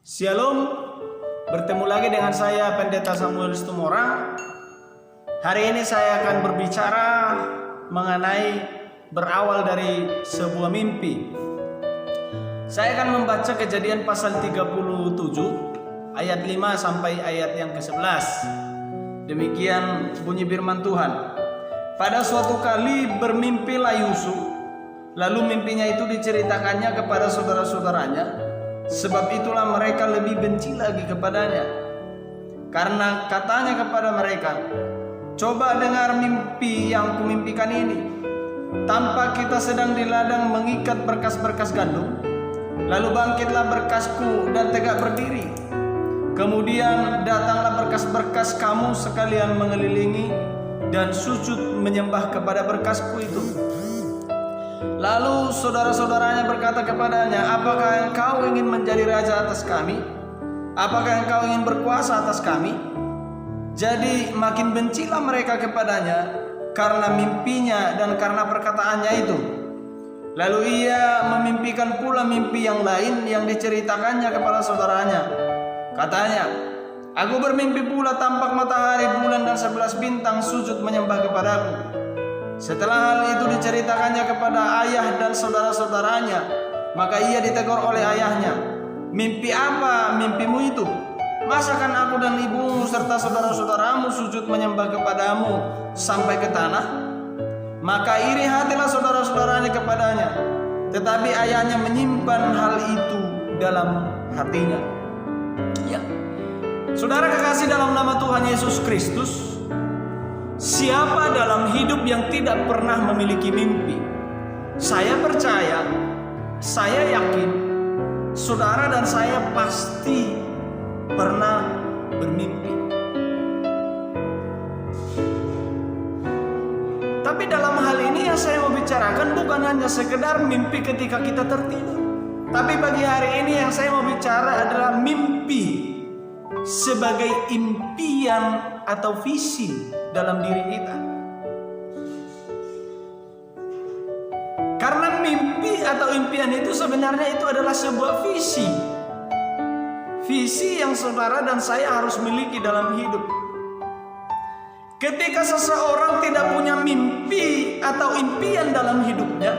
Shalom, bertemu lagi dengan saya Pendeta Samuel Tumorang. Hari ini saya akan berbicara mengenai berawal dari sebuah mimpi. Saya akan membaca Kejadian pasal 37 ayat 5 sampai ayat yang ke-11. Demikian bunyi firman Tuhan. Pada suatu kali bermimpilah Yusuf, lalu mimpinya itu diceritakannya kepada saudara-saudaranya. Sebab itulah mereka lebih benci lagi kepadanya. Karena katanya kepada mereka, "Coba dengar mimpi yang kumimpikan ini. Tampak kita sedang di ladang mengikat berkas-berkas gandum. Lalu bangkitlah berkasku dan tegak berdiri. Kemudian datanglah berkas-berkas kamu sekalian mengelilingi dan sujud menyembah kepada berkasku itu." Lalu saudara-saudaranya berkata kepadanya, "Apakah engkau ingin menjadi raja atas kami? Apakah engkau ingin berkuasa atas kami?" Jadi makin bencilah mereka kepadanya karena mimpinya dan karena perkataannya itu. Lalu ia memimpikan pula mimpi yang lain yang diceritakannya kepada saudaranya. Katanya, "Aku bermimpi pula tampak matahari, bulan dan 11 bintang sujud menyembah kepadaku." Setelah hal itu diceritakannya kepada ayah dan saudara-saudaranya, maka ia ditegur oleh ayahnya. "Mimpi apa mimpimu itu? Masakan aku dan ibumu serta saudara-saudaramu sujud menyembah kepadamu sampai ke tanah?" Maka iri hatilah saudara-saudaranya kepadanya, tetapi ayahnya menyimpan hal itu dalam hatinya. Ya, saudara kekasih dalam nama Tuhan Yesus Kristus, siapa dalam hidup yang tidak pernah memiliki mimpi? Saya percaya, saya yakin, saudara dan saya pasti pernah bermimpi. Tapi dalam hal ini yang saya mau bicarakan bukan hanya sekedar mimpi ketika kita tertidur. Tapi pagi hari ini yang saya mau bicara adalah mimpi sebagai impian atau visi dalam diri kita. Karena mimpi atau impian itu sebenarnya itu adalah sebuah visi. Visi yang saudara dan saya harus miliki dalam hidup. Ketika seseorang tidak punya mimpi atau impian dalam hidupnya,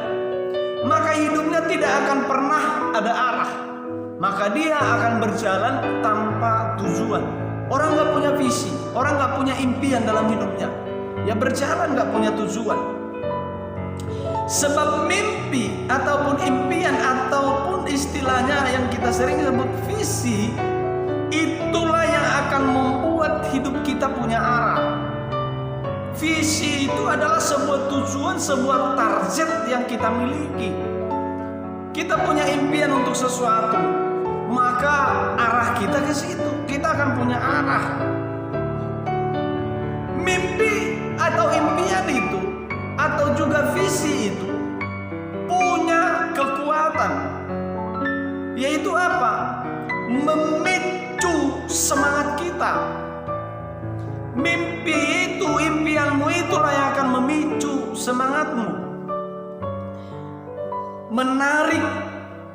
maka hidupnya tidak akan pernah ada arah. Maka dia akan berjalan tanpa tujuan. Orang gak punya visi, orang gak punya impian dalam hidupnya, ya berjalan gak punya tujuan. Sebab mimpi ataupun impian ataupun istilahnya yang kita sering sebut visi, itulah yang akan membuat hidup kita punya arah. Visi itu adalah sebuah tujuan, sebuah target yang kita miliki. Kita punya impian untuk sesuatu, maka arah kita ke situ. Kita akan punya arah. Mimpi atau impian itu atau juga visi itu punya kekuatan, yaitu apa? Memicu semangat kita. Mimpi itu, impianmu itulah yang akan memicu semangatmu, menarik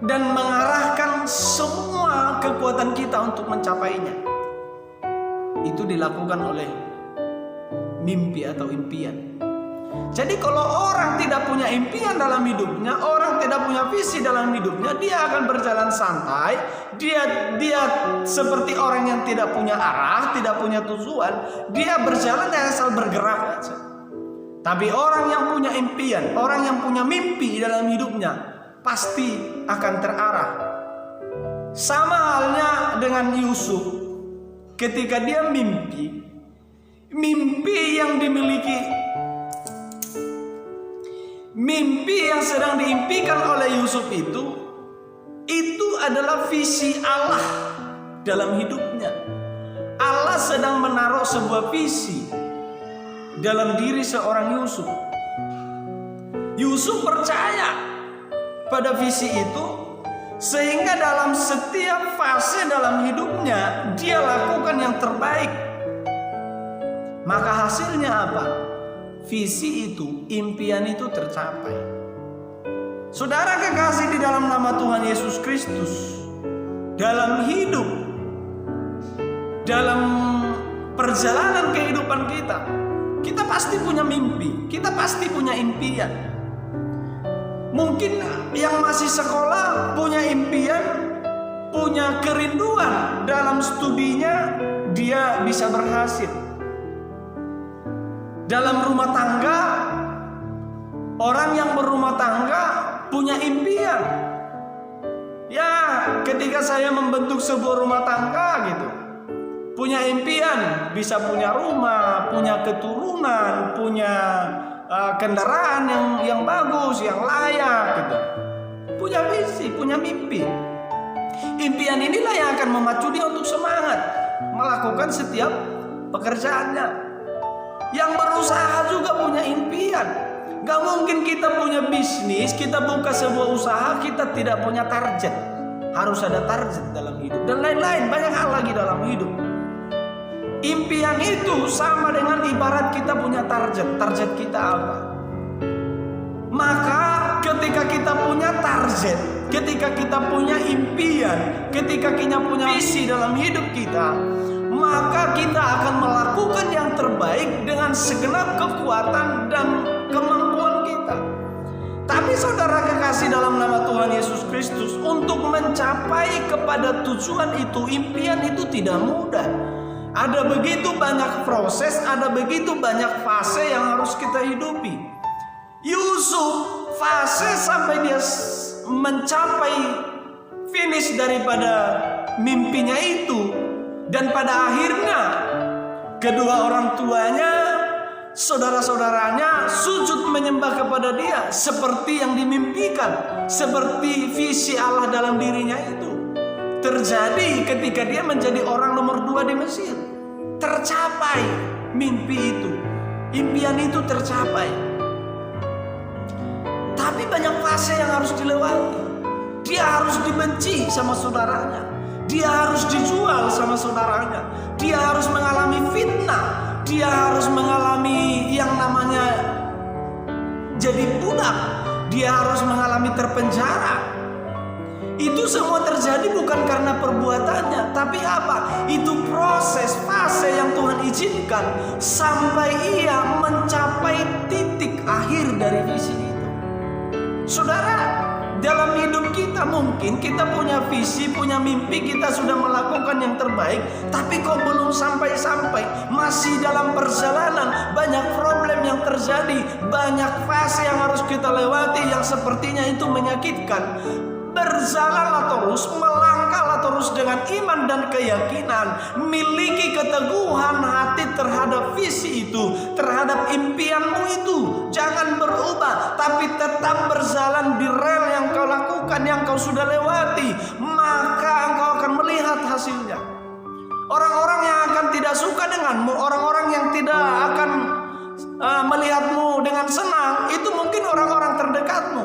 dan mengarahkan semua kekuatan kita untuk mencapainya. Itu dilakukan oleh mimpi atau impian. Jadi kalau orang tidak punya impian dalam hidupnya, orang tidak punya visi dalam hidupnya, dia akan berjalan santai. Dia seperti orang yang tidak punya arah, tidak punya tujuan. Dia berjalan asal bergerak aja. Tapi orang yang punya impian, orang yang punya mimpi dalam hidupnya, pasti akan terarah. Sama halnya dengan Yusuf. Ketika dia mimpi yang dimiliki, mimpi yang sedang diimpikan oleh Yusuf itu adalah visi Allah dalam hidupnya. Allah sedang menaruh sebuah visi dalam diri seorang Yusuf. Yusuf percaya pada visi itu, sehingga dalam setiap fase dalam hidupnya dia lakukan yang terbaik. Maka hasilnya apa? Visi itu, impian itu tercapai. Saudara kekasih di dalam nama Tuhan Yesus Kristus, dalam hidup, dalam perjalanan kehidupan kita, kita pasti punya mimpi, kita pasti punya impian. Mungkin yang masih sekolah punya impian, punya kerinduan dalam studinya, dia bisa berhasil. Dalam rumah tangga, orang yang berumah tangga punya impian. Ya, ketika saya membentuk sebuah rumah tangga gitu, punya impian, bisa punya rumah, punya keturunan, punya kendaraan yang bagus, yang layak gitu. Punya visi, punya mimpi. Impian inilah yang akan memacu dia untuk semangat melakukan setiap pekerjaannya. Yang berusaha juga punya impian. Gak mungkin kita punya bisnis, kita buka sebuah usaha, kita tidak punya target. Harus ada target dalam hidup. Dan lain-lain, banyak hal lagi dalam hidup. Impian itu sama dengan ibarat kita punya target. Target kita apa? Maka ketika kita punya target, ketika kita punya impian, ketika kita punya visi dalam hidup kita, maka kita akan melakukan yang terbaik dengan segenap kekuatan dan kemampuan kita. Tapi saudara kekasih dalam nama Tuhan Yesus Kristus, untuk mencapai kepada tujuan itu, impian itu tidak mudah. Ada begitu banyak proses, ada begitu banyak fase yang harus kita hidupi. Yusuf fase sampai dia mencapai finish daripada mimpinya itu, dan pada akhirnya kedua orang tuanya, saudara-saudaranya sujud menyembah kepada dia seperti yang dimimpikan, seperti visi Allah dalam dirinya itu terjadi ketika dia menjadi orang nomor 2 di Mesir. Tercapai mimpi itu, impian itu tercapai. Tapi banyak fase yang harus dilewati. Dia harus dibenci sama saudaranya, dia harus dijual sama saudaranya, dia harus mengalami fitnah, dia harus mengalami yang namanya jadi budak, dia harus mengalami terpenjara. Itu semua terjadi bukan karena perbuatannya, tapi apa? Itu proses, fase yang Tuhan izinkan sampai ia mencapai titik akhir dari visi itu. Saudara, dalam hidup kita mungkin kita punya visi, punya mimpi, kita sudah melakukan yang terbaik, tapi kok belum sampai-sampai, masih dalam perjalanan, banyak problem yang terjadi, banyak fase yang harus kita lewati yang sepertinya itu menyakitkan. Berjalanlah terus, melangkahlah terus dengan iman dan keyakinan, miliki keteguhan hati terhadap visi itu, terhadap impianmu itu. Jangan berubah, tapi tetap berjalan di rel yang kau lakukan, yang kau sudah lewati, maka engkau akan melihat hasilnya. Orang-orang yang akan tidak suka denganmu, orang-orang yang tidak akan melihatmu dengan senang, itu mungkin orang-orang terdekatmu.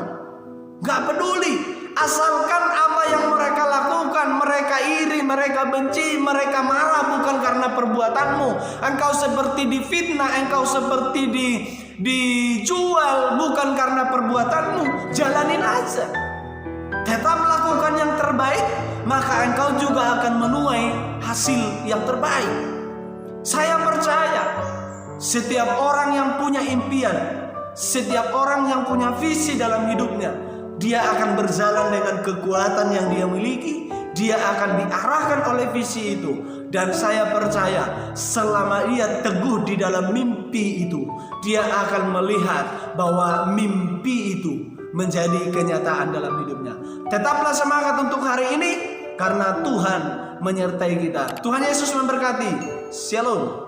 Gak peduli, asalkan apa yang mereka lakukan, mereka iri, mereka benci, mereka marah bukan karena perbuatanmu. Engkau seperti difitnah, engkau seperti dijual bukan karena perbuatanmu. Jalanin aja, tetap melakukan yang terbaik, maka engkau juga akan menuai hasil yang terbaik. Saya percaya setiap orang yang punya impian, setiap orang yang punya visi dalam hidupnya, dia akan berjalan dengan kekuatan yang dia miliki. Dia akan diarahkan oleh visi itu. Dan saya percaya selama ia teguh di dalam mimpi itu, dia akan melihat bahwa mimpi itu menjadi kenyataan dalam hidupnya. Tetaplah semangat untuk hari ini, karena Tuhan menyertai kita. Tuhan Yesus memberkati. Shalom.